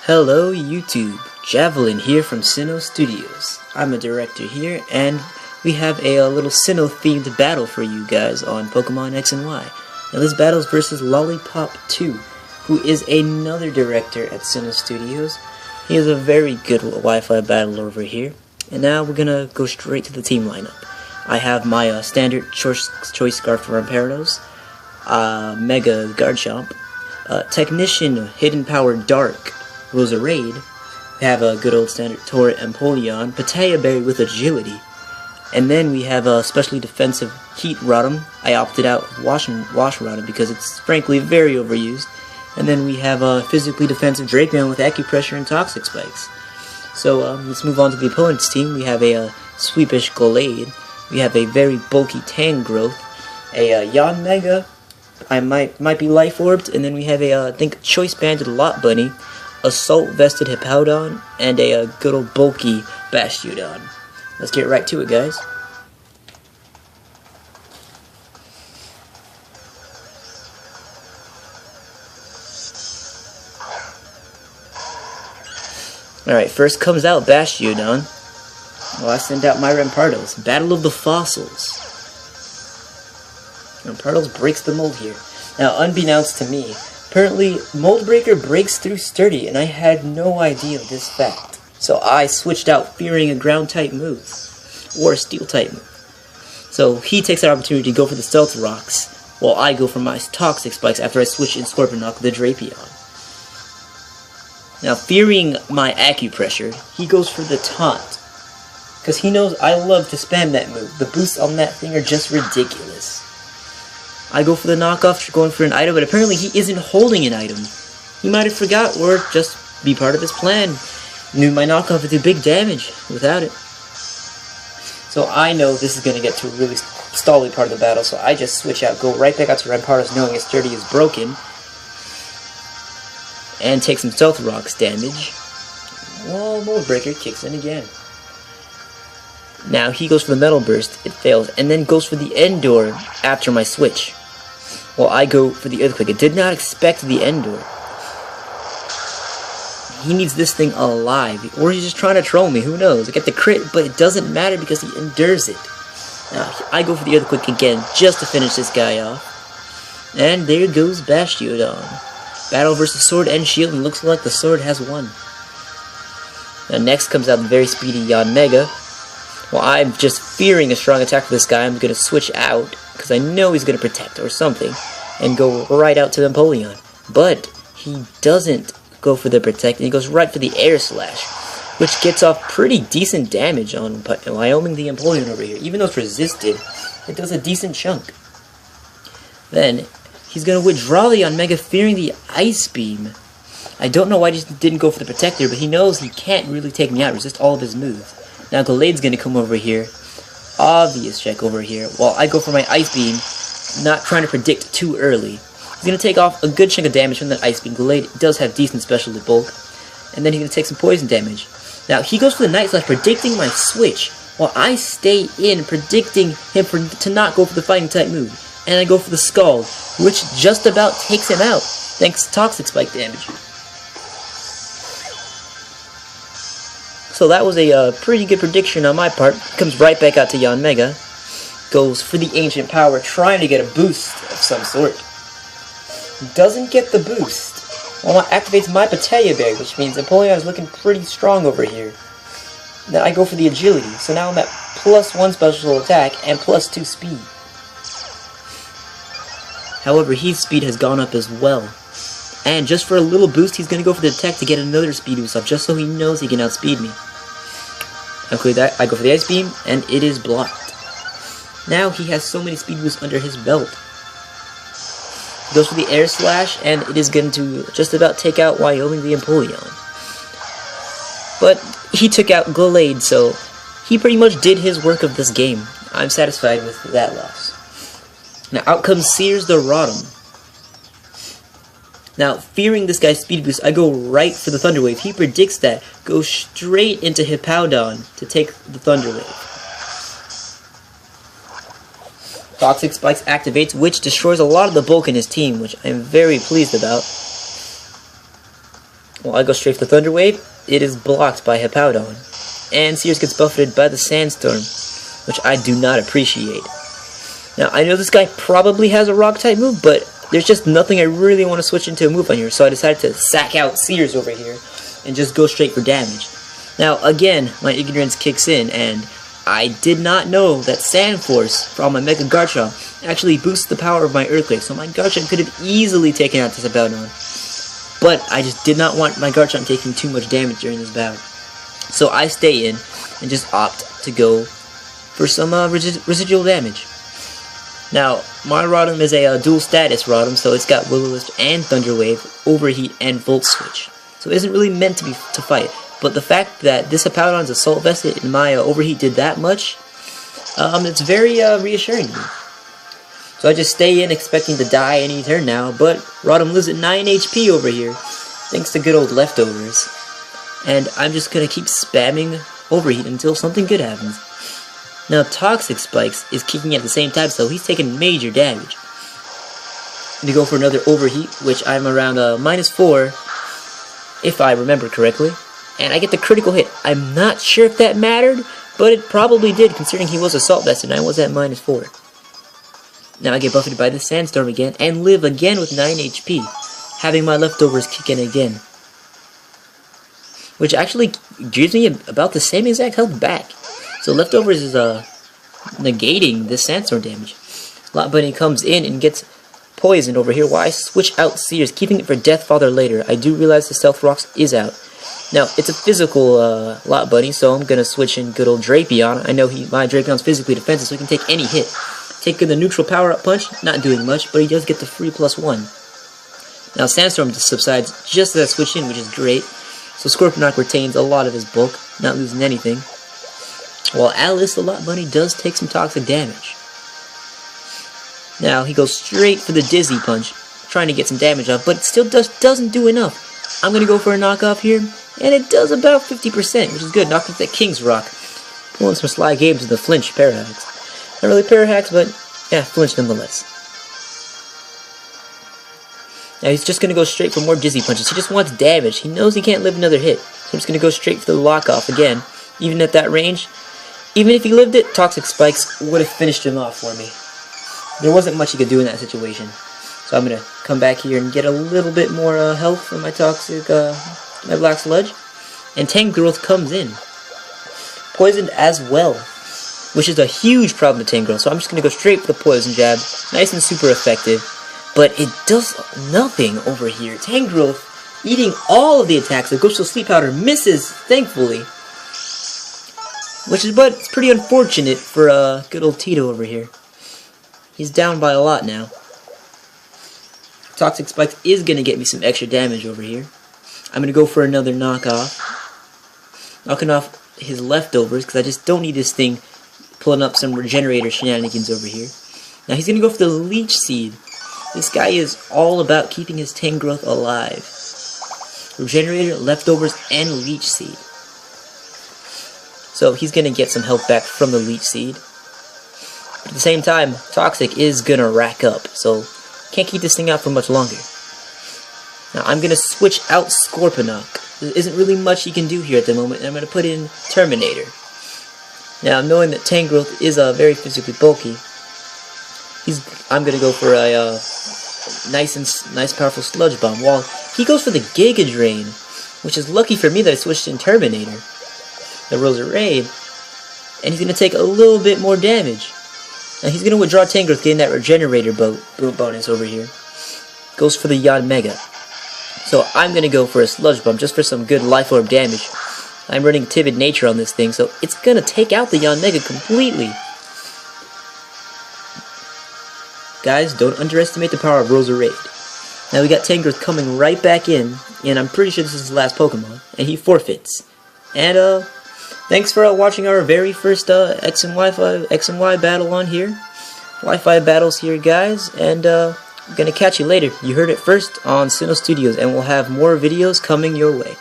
Hello YouTube, Javelin here from Sinnoh Studios. I'm a director here, and we have a little Sinnoh themed battle for you guys on Pokemon X and Y. Now this battle is versus Lollipop 2, who is another director at Sinnoh Studios. He is a very good Wi-Fi battler over here. And now we're gonna go straight to the team lineup. I have my standard choice scarf for Rampardos, Mega Garchomp, Technician Hidden Power Dark, Roserade. We have a good old standard Torrent Empoleon, Pataya Berry with Agility, and then we have a specially defensive Heat Rotom. I opted out Wash Rotom because it's frankly very overused. And then we have a physically defensive Drakeman with Acupressure and Toxic Spikes. So let's move on to the opponent's team. We have a Sweepish Glade. We have a very bulky Tangrowth, a Yanmega. I might be Life Orbed, and then we have a I think Choice Banded Lot Bunny, Assault Vested Hippowdon, and a good old bulky Bastiodon. Let's get right to it, guys. Alright, first comes out Bastiodon. Well, I send out my Rampardos. Battle of the Fossils. Rampardos breaks the mold here. Now, unbeknownst to me, apparently Mold Breaker breaks through Sturdy, and I had no idea of this fact. So I switched out fearing a Ground-type move, or a Steel-type move. So he takes that opportunity to go for the Stealth Rocks, while I go for my Toxic Spikes after I switch in Scorponok the Drapion. Now, fearing my Acupressure, he goes for the Taunt, because he knows I love to spam that move. The boosts on that thing are just ridiculous. I go for the knockoff, going for an item, but apparently he isn't holding an item. He might have forgot, or just be part of his plan. Knew my knockoff would do big damage without it. So I know this is going to get to a really stally part of the battle, so I just switch out, go right back out to Rampardos knowing his Sturdy is broken, and take some Stealth Rocks damage. Well, Mold Breaker kicks in again. Now he goes for the Metal Burst, it fails, and then goes for the Endor after my switch. Well, I go for the Earthquake. I did not expect the Endor. He needs this thing alive, or he's just trying to troll me, who knows. I get the crit, but it doesn't matter because he endures it. Now, I go for the Earthquake again, just to finish this guy off. And there goes Bastiodon. Battle versus Sword and Shield, and looks like the Sword has won. Now next comes out the very speedy Yanmega. Well, I'm just fearing a strong attack for this guy. I'm going to switch out, because I know he's going to protect or something, and go right out to Empoleon. But he doesn't go for the protect, and he goes right for the Air Slash, which gets off pretty decent damage on Wyoming the Empoleon over here. Even though it's resisted, it does a decent chunk. Then he's going to withdraw the Yanmega, fearing the Ice Beam. I don't know why he didn't go for the Protector, but he knows he can't really take me out, resist all of his moves. Now Glade's going to come over here, obvious check over here, while I go for my Ice Beam, not trying to predict too early. He's going to take off a good chunk of damage from that Ice Beam. Glade does have decent special to bulk, and then he's going to take some poison damage. Now he goes for the Night Slash, predicting my switch, while I stay in, predicting him to not go for the Fighting type move. And I go for the Scald, which just about takes him out, thanks to Toxic Spike damage. So that was a pretty good prediction on my part. Comes right back out to Yanmega. Goes for the Ancient Power, trying to get a boost of some sort. Doesn't get the boost. Well, activates my Pataya Berry, which means Empoleon is looking pretty strong over here. Then I go for the Agility, so now I'm at +1 special attack and +2 speed. However, his speed has gone up as well. And just for a little boost, he's going to go for the Detect to get another speed boost up, just so he knows he can outspeed me. Okay, I go for the Ice Beam, and it is blocked. Now he has so many speed boosts under his belt. He goes for the Air Slash, and it is going to just about take out Wyoming the Empoleon. But he took out Glade, so he pretty much did his work of this game. I'm satisfied with that loss. Now out comes Sears the Rotom. Now, fearing this guy's speed boost, I go right for the Thunder Wave. He predicts that, goes straight into Hippowdon to take the Thunder Wave. Toxic Spikes activates, which destroys a lot of the bulk in his team, which I am very pleased about. Well, I go straight for the Thunder Wave. It is blocked by Hippowdon. And Sears gets buffeted by the Sandstorm, which I do not appreciate. Now, I know this guy probably has a Rock-type move, but there's just nothing I really want to switch into a move on here, so I decided to sack out Sears over here and just go straight for damage. Now, again, my ignorance kicks in, and I did not know that Sand Force from my Mega Garchomp actually boosts the power of my Earthquake, so my Garchomp could have easily taken out this Hippowdon. But I just did not want my Garchomp taking too much damage during this battle. So I stay in and just opt to go for some residual damage. Now, my Rotom is a dual status Rotom, so it's got Will-O-Wisp and Thunder Wave, Overheat, and Volt Switch. So it isn't really meant to fight. But the fact that this Hippowdon's Assault Vested and my Overheat did that much, it's very reassuring to me. So I just stay in expecting to die any turn now, but Rotom lives at 9 HP over here, thanks to good old leftovers. And I'm just going to keep spamming Overheat until something good happens. Now, Toxic Spikes is kicking at the same time, so he's taking major damage. I'm going to go for another Overheat, which I'm around -4, if I remember correctly. And I get the critical hit. I'm not sure if that mattered, but it probably did, considering he was Assault Vested and I was at -4. Now I get buffeted by the Sandstorm again, and live again with 9 HP, having my leftovers kick in again. Which actually gives me about the same exact health back. So leftovers is negating this Sandstorm damage. Lot Bunny comes in and gets poisoned over here while I switch out Sears, keeping it for Death Father later. I do realize the Stealth Rocks is out. Now, it's a physical Lot Bunny, so I'm going to switch in good old Drapion. I know my Drapion's physically defensive, so he can take any hit. Taking the neutral power-up punch, not doing much, but he does get the free +1. Now, Sandstorm subsides just as I switch in, which is great. So Scorponok retains a lot of his bulk, not losing anything. While Alice, the Lot Bunny, does take some toxic damage. Now, he goes straight for the Dizzy Punch, trying to get some damage off, but it still doesn't do enough. I'm going to go for a knockoff here, and it does about 50%, which is good. Knocked off that King's Rock. Pulling some sly games with the flinch Parahax. Not really Parahax, but yeah, flinch nonetheless. Now he's just going to go straight for more Dizzy Punches. He just wants damage. He knows he can't live another hit. So I'm just going to go straight for the lock-off again. Even at that range, even if he lived it, Toxic Spikes would have finished him off for me. There wasn't much he could do in that situation. So I'm going to come back here and get a little bit more health from my Toxic, my Black Sludge. And Tangrowth comes in. Poisoned as well, which is a huge problem to Tangrowth. So I'm just going to go straight for the Poison Jab. Nice and super effective. But it does nothing over here. Tangrowth, eating all of the attacks. The Ghost of Sleep Powder misses, thankfully. But it's pretty unfortunate for good old Tito over here. He's down by a lot now. Toxic Spikes is going to get me some extra damage over here. I'm going to go for another knockoff. Knocking off his leftovers, because I just don't need this thing pulling up some regenerator shenanigans over here. Now he's going to go for the Leech Seed. This guy is all about keeping his Tangrowth alive. Regenerator, leftovers, and Leech Seed. So he's going to get some health back from the Leech Seed. But at the same time, Toxic is going to rack up. So can't keep this thing out for much longer. Now I'm going to switch out Scorponok. There isn't really much he can do here at the moment, and I'm going to put in Terminator. Now, knowing that Tangrowth is very physically bulky, I'm going to go for a nice powerful Sludge Bomb, while he goes for the Giga Drain, which is lucky for me that I switched in Terminator, the Roserade, and he's going to take a little bit more damage. Now he's going to withdraw Tangrowth, getting that Regenerator bonus over here. Goes for the Yanmega. So I'm going to go for a Sludge Bomb, just for some good Life Orb damage. I'm running Timid Nature on this thing, so it's going to take out the Yanmega completely. Guys, don't underestimate the power of Roserade. Now we got Tangrowth coming right back in, and I'm pretty sure this is his last Pokemon, and he forfeits. And thanks for watching our very first X and Y battle on here. Wi-Fi battles here, guys, and I'm gonna catch you later. You heard it first on Sinnoh Studios, and we'll have more videos coming your way.